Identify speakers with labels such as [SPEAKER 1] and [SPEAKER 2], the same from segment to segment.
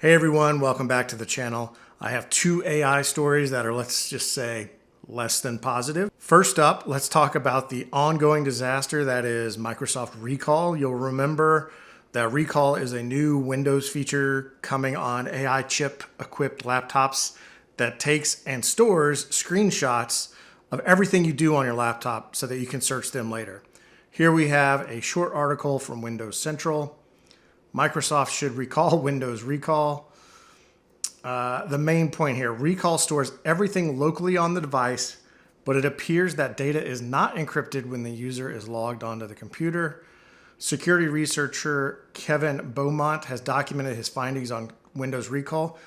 [SPEAKER 1] Hey everyone, welcome back to the channel. I have two AI stories that are, let's just say, less than positive. First up, let's talk about the ongoing disaster that is Microsoft Recall. You'll remember that Recall is a new Windows feature coming on AI chip equipped laptops that takes and stores screenshots of everything you do on your laptop so that you can search them later. Here we have a short article from Windows Central. Microsoft should recall Windows Recall. The main point here, Recall stores everything locally on the device, but it appears that data is not encrypted when the user is logged onto the computer. Security researcher Kevin Beaumont has documented his findings on Windows Recall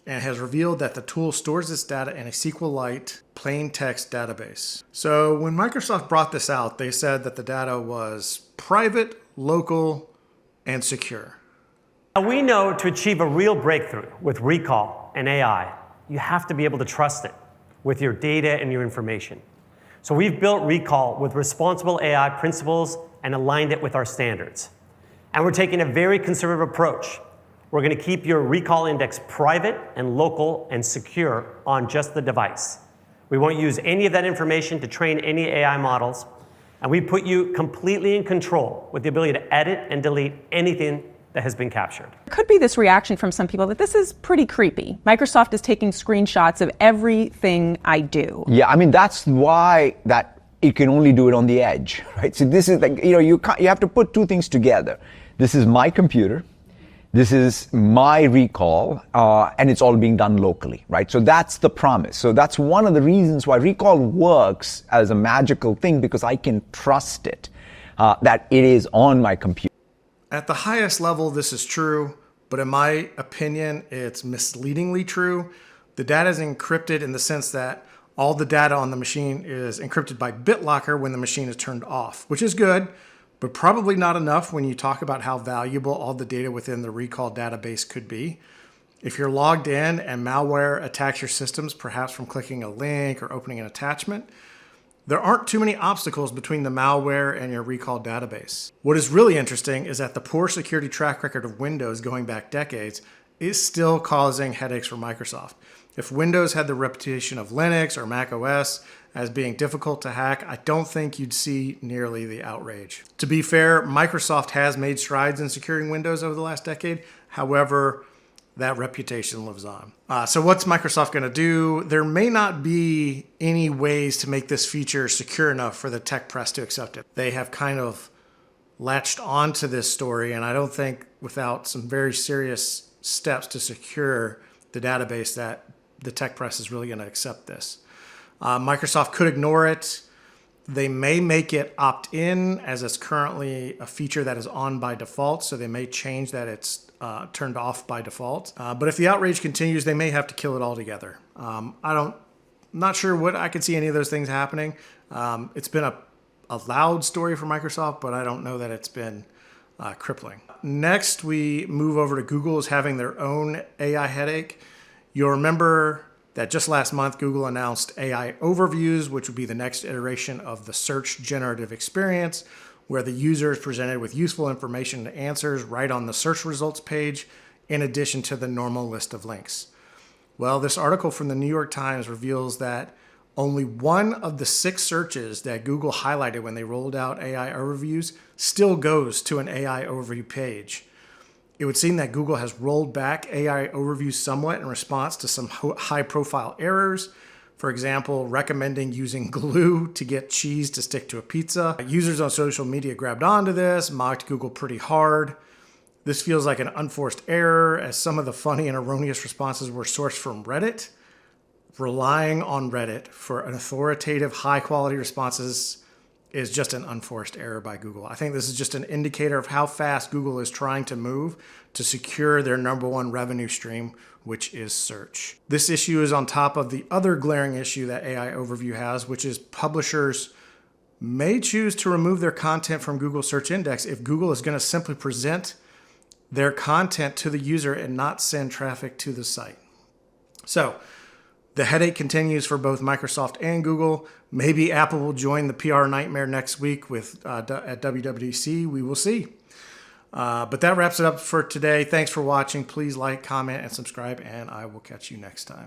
[SPEAKER 1] and has revealed that the tool stores this data in a SQLite plain text database. So when Microsoft brought this out, they said that the data was private, local, and secure.
[SPEAKER 2] Now we know to achieve a real breakthrough with Recall and AI, you have to be able to trust it with your data and your information. So we've built Recall with responsible AI principles and aligned it with our standards. And we're taking a very conservative approach. We're going to keep your Recall index private and local and secure on just the device. We won't use any of that information to train any AI models. And we put you completely in control with the ability to edit and delete anything that has been captured.
[SPEAKER 3] There could be this reaction from some people that this is pretty creepy. Microsoft is taking screenshots of everything I do.
[SPEAKER 4] Yeah, I mean, that's why that it can only do it on the edge, right? So this is like, you have to put two things together. This is my computer. This is my Recall, and it's all being done locally, right? So that's the promise. So that's one of the reasons why Recall works as a magical thing, because I can trust it, that it is on my computer.
[SPEAKER 1] At the highest level, this is true, but in my opinion, it's misleadingly true. The data is encrypted in the sense that all the data on the machine is encrypted by BitLocker when the machine is turned off, which is good, but probably not enough when you talk about how valuable all the data within the Recall database could be. If you're logged in and malware attacks your systems, perhaps from clicking a link or opening an attachment, there aren't too many obstacles between the malware and your Recall database. What is really interesting is that the poor security track record of Windows going back decades is still causing headaches for Microsoft. If Windows had the reputation of Linux or Mac OS as being difficult to hack, I don't think you'd see nearly the outrage. To be fair, Microsoft has made strides in securing Windows over the last decade. However, that reputation lives on. So what's Microsoft going to do? There may not be any ways to make this feature secure enough for the tech press to accept it. They have kind of latched onto this story, and I don't think without some very serious steps to secure the database that the tech press is really going to accept this. Microsoft could ignore it. They may make it opt-in, as it's currently a feature that is on by default, so they may change that it's turned off by default. But if the outrage continues, they may have to kill it altogether. I'm not sure what I could see any of those things happening. It's been a loud story for Microsoft, but I don't know that it's been crippling. Next, we move over to Google is having their own AI headache. You'll remember that just last month, Google announced AI Overviews, which would be the next iteration of the search generative experience, where the user is presented with useful information and answers right on the search results page, in addition to the normal list of links. Well, this article from the New York Times reveals that only one of the 6 searches that Google highlighted when they rolled out AI Overviews still goes to an AI Overview page. It would seem that Google has rolled back AI Overviews somewhat in response to some high-profile errors. For example, recommending using glue to get cheese to stick to a pizza. Users on social media grabbed onto this, mocked Google pretty hard. This feels like an unforced error, as some of the funny and erroneous responses were sourced from Reddit. Relying on Reddit for an authoritative, high-quality responses is just an unforced error by Google. I think this is just an indicator of how fast Google is trying to move to secure their #1 revenue stream, which is search. This issue is on top of the other glaring issue that AI Overview has, which is publishers may choose to remove their content from Google Search Index if Google is going to simply present their content to the user and not send traffic to the site. So the headache continues for both Microsoft and Google. Maybe Apple will join the PR nightmare next week at WWDC. We will see. But that wraps it up for today. Thanks for watching. Please like, comment, and subscribe, and I will catch you next time.